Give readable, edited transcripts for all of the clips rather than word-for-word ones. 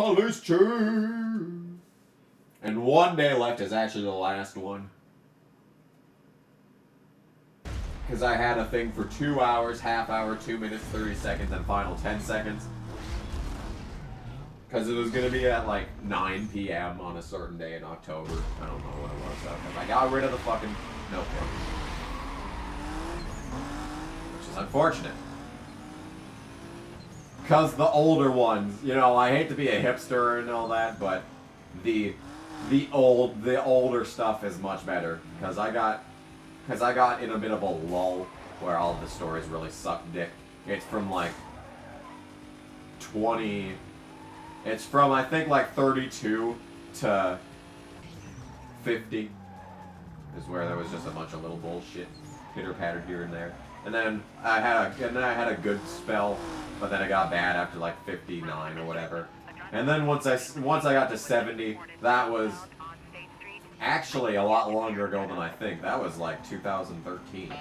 Police chief. And one day left is actually the last one. Because I had a thing for 2 hours, half hour, 2 minutes, 30 seconds, and final 10 seconds. Because it was going to be at like 9 p.m. on a certain day in October. I don't know what it was though. Because I got rid of the fucking notebook. Which is unfortunate. Because the older ones, you know, I hate to be a hipster and all that, but the older stuff is much better. Because I got in a bit of a lull where all of the stories really suck dick. It's from like 20... It's from, I think, like 32 to 50 is where there was just a bunch of little bullshit pitter-patter here and there. And then I had a good spell, but then it got bad after like 59 or whatever. And then once I got to 70, that was actually a lot longer ago than I think. That was like 2013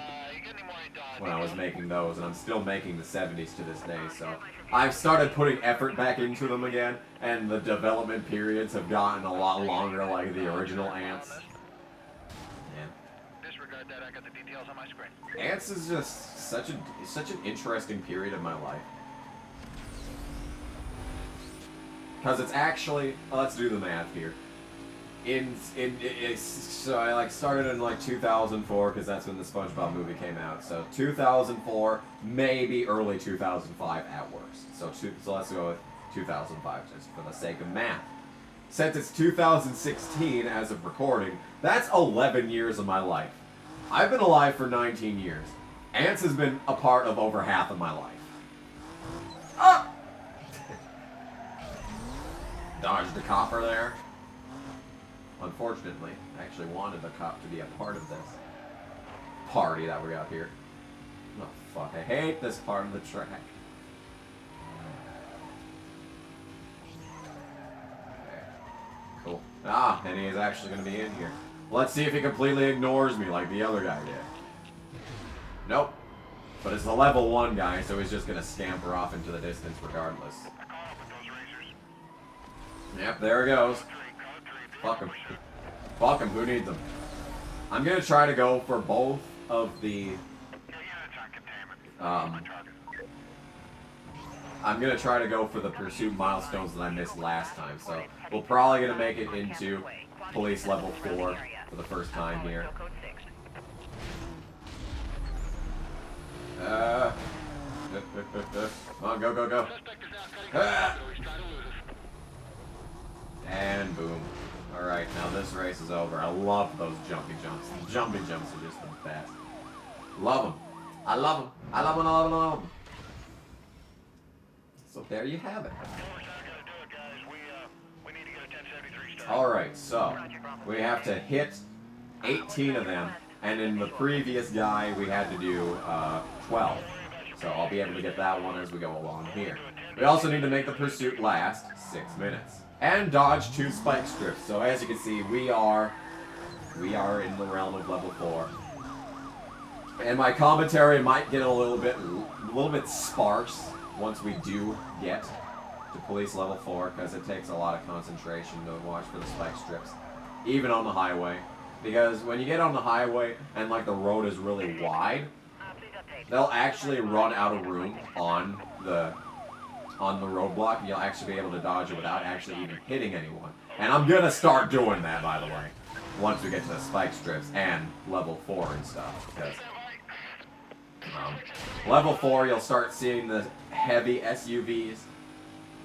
when I was making those, and I'm still making the 70s to this day, so I've started putting effort back into them again, and the development periods have gotten a lot longer like the original Ants. Yeah. Disregard that, I got the details on my screen. Ants is just such an interesting period of my life. Because it's actually, let's do the math here. So I like started in like 2004 because that's when the SpongeBob movie came out. So 2004, maybe early 2005 at worst. So let's go with 2005 just for the sake of math. Since it's 2016 as of recording, that's 11 years of my life. I've been alive for 19 years. Ants has been a part of over half of my life. Ah! Dodged the copper there. Unfortunately, I actually wanted the cop to be a part of this party that we got here. Oh, fuck. I hate this part of the track. Okay. Cool. Ah, and he is actually going to be in here. Let's see if he completely ignores me like the other guy did. Nope. But it's the level 1 guy, so he's just going to scamper off into the distance regardless. Yep, there he goes. Fuck him. Fuck him, who needs him? I'm gonna try to go for both of the... I'm gonna try to go for the pursuit milestones that I missed last time, so we're probably gonna make it into police level 4 for the first time here. Come on, go, go, go. And boom. Alright, now this race is over. I love those jumpy jumps. The jumpy jumps are just the best. Love them. I love them. I love them, I love them, I love them. So there you have it. Alright, so we have to hit 18 of them. And in the previous guy, we had to do 12. So I'll be able to get that one as we go along here. We also need to make the pursuit last 6 minutes. And dodge 2 spike strips. So as you can see, we are in the realm of level 4. And my commentary might get a little bit sparse once we do get to police level 4, because it takes a lot of concentration to watch for the spike strips, even on the highway. Because when you get on the highway and like the road is really wide, they'll actually run out of room on the roadblock, and you'll actually be able to dodge it without actually even hitting anyone. And I'm gonna start doing that, by the way, once we get to the spike strips and level 4 and stuff. Because level 4, you'll start seeing the heavy SUVs,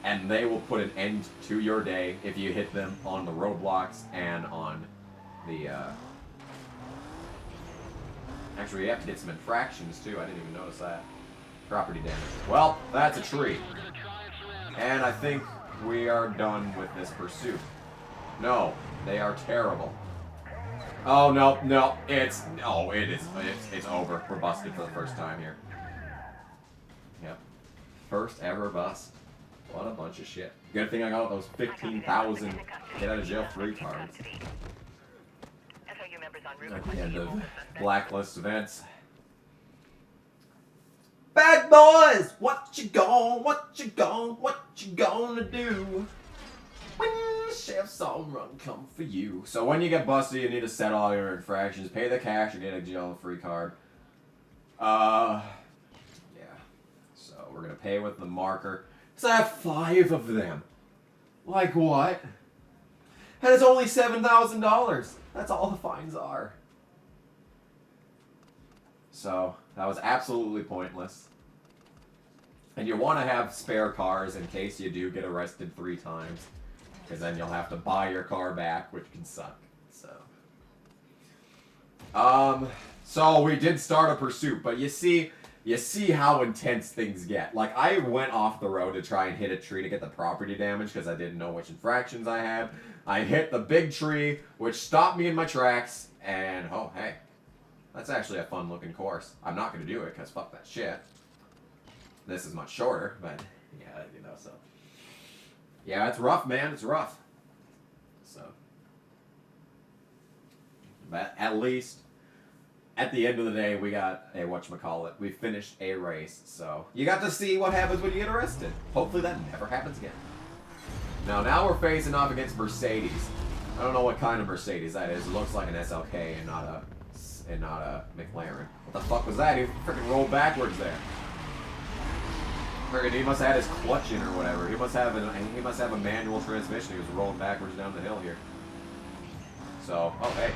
and they will put an end to your day if you hit them on the roadblocks and on the... Actually, you have to get some infractions, too. I didn't even notice that. Property damage. Well, that's a tree. And I think we are done with this pursuit. No, they are terrible. Oh, no, no, it's over. We're busted for the first time here. Yep. First ever bust. What a bunch of shit. Good thing I got those 15,000 get out of jail free cards. At the end of Blacklist events. Bad boys, what you gonna do? When chef's on run, come for you. So when you get busted, you need to settle all your infractions, pay the cash, and get a jail-free card. Yeah. So we're gonna pay with the marker. So I have 5 of them. Like what? And it's only $7,000. That's all the fines are. So that was absolutely pointless. And you want to have spare cars in case you do get arrested 3 times. Because then you'll have to buy your car back, which can suck. So we did start a pursuit, but you see how intense things get. Like, I went off the road to try and hit a tree to get the property damage because I didn't know which infractions I had. I hit the big tree, which stopped me in my tracks, and oh, hey. That's actually a fun looking course. I'm not going to do it because fuck that shit. This is much shorter, but yeah, you know, so. Yeah, it's rough, man. It's rough. So. But at least, at the end of the day, we got a whatchamacallit. We finished a race, so. You got to see what happens when you get arrested. Hopefully that never happens again. Now we're facing off against Mercedes. I don't know what kind of Mercedes that is. It looks like an SLK and not a McLaren. What the fuck was that? He freaking rolled backwards there. Friggin', he must have had his clutch in or whatever. He must have a manual transmission. He was rolling backwards down the hill here. So, oh hey.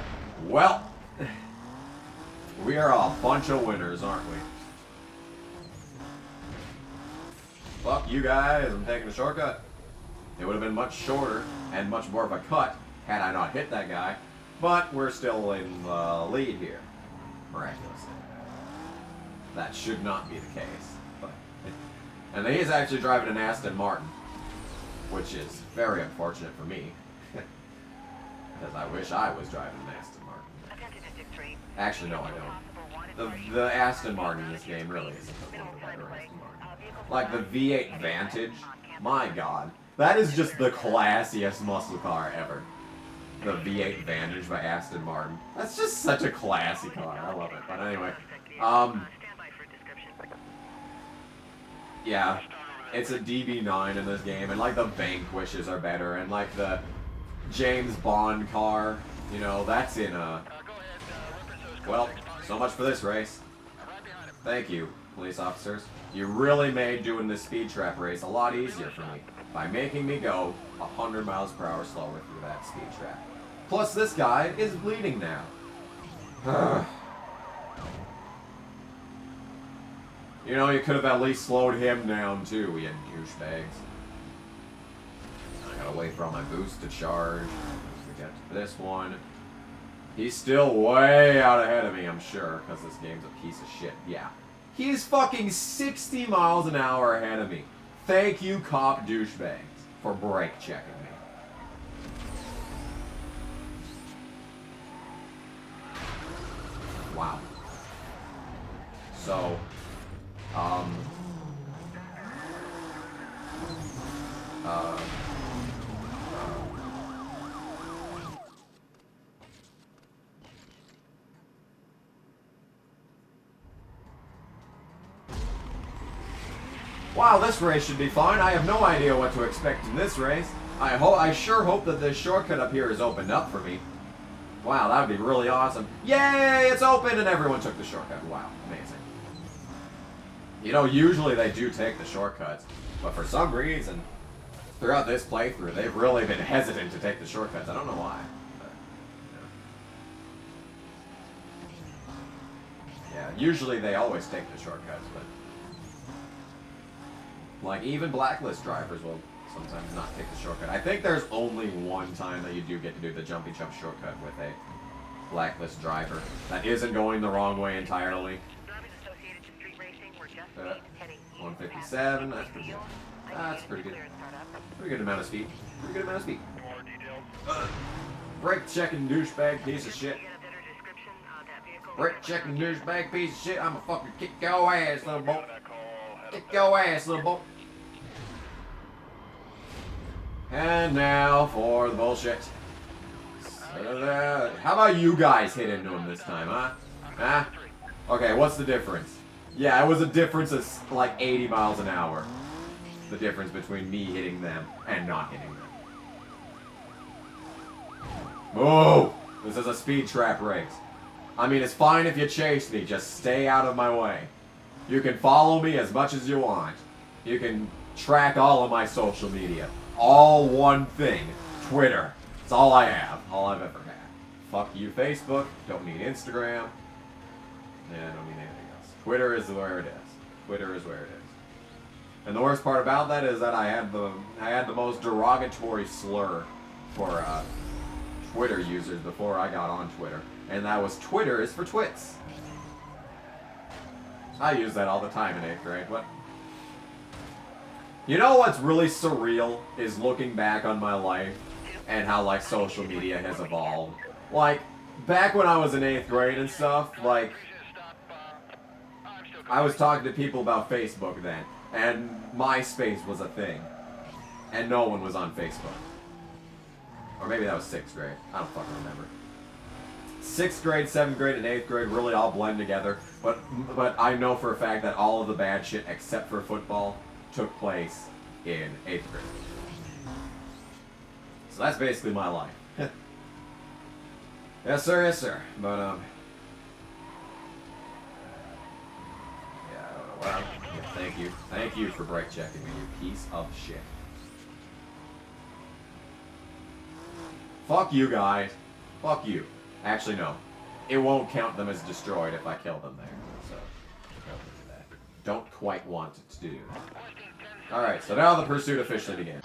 Well, we are a bunch of winners, aren't we? Fuck you guys, I'm taking a shortcut. It would have been much shorter and much more of a cut had I not hit that guy. But we're still in the lead here. Miraculously. That should not be the case. But, and he is actually driving an Aston Martin. Which is very unfortunate for me. Because I wish I was driving an Aston Martin. Actually, no, I don't. The Aston Martin in this game really isn't one of the better Aston Martin. Like the V8 Vantage, my god. That is just the classiest muscle car ever. The V8 Vantage by Aston Martin. That's just such a classy car. I love it. But anyway, yeah, it's a DB9 in this game, and like the Vanquishes are better, and like the James Bond car, you know, that's in a. Well, so much for this race. Thank you, police officers. You really made doing this speed trap race a lot easier for me by making me go 100 miles per hour slower through that speed trap. Plus, this guy is bleeding now. You know, you could have at least slowed him down too, you douchebags. I gotta wait for all my boosts to charge. We get to this one. He's still way out ahead of me, I'm sure, because this game's a piece of shit. Yeah. He's fucking 60 miles an hour ahead of me. Thank you, cop douchebags, for brake checking me. Wow. So, wow, this race should be fine. I have no idea what to expect in this race. I sure hope that this shortcut up here is opened up for me. Wow, that would be really awesome. Yay, it's open and everyone took the shortcut. Wow, amazing. You know, usually they do take the shortcuts, but for some reason, throughout this playthrough, they've really been hesitant to take the shortcuts. I don't know why. But, you know. Yeah, usually they always take the shortcuts, but like even blacklist drivers will sometimes not take the shortcut. I think there's only one time that you do get to do the jumpy jump shortcut with a blacklist driver. That isn't going the wrong way entirely. 157, that's pretty good. That's pretty good. Pretty good amount of speed. Pretty good amount of speed. Brake checking douchebag piece of shit. Brake checking douchebag piece of shit. I'ma fucking kick your ass, little boy. Kick your ass, little boy. And now for the bullshit. How about you guys hit into him this time, huh? Huh? Okay, what's the difference? Yeah, it was a difference of like 80 miles an hour. The difference between me hitting them and not hitting them. Move! This is a speed trap race. I mean, it's fine if you chase me, just stay out of my way. You can follow me as much as you want. You can track all of my social media. All one thing. Twitter. It's all I have. All I've ever had. Fuck you, Facebook. Don't need Instagram. Yeah, I don't need anything else. Twitter is where it is. Twitter is where it is. And the worst part about that is that I had the most derogatory slur for Twitter users before I got on Twitter. And that was Twitter is for twits. I use that all the time in 8th grade. What? You know what's really surreal is looking back on my life and how, like, social media has evolved. Like, back when I was in 8th grade and stuff, like, I was talking to people about Facebook then, and MySpace was a thing, and no one was on Facebook. Or maybe that was 6th grade. I don't fucking remember. 6th grade, 7th grade, and 8th grade really all blend together, but I know for a fact that all of the bad shit, except for football, took place in 8th grade. So that's basically my life. Yes, sir, yes, sir. But, yeah, I don't know. Well, yeah, thank you. Thank you for brake checking me, you piece of shit. Fuck you guys. Fuck you. Actually, no. It won't count them as destroyed if I kill them there. So, don't do that. Don't quite want to do that. Alright, so now the pursuit officially begins.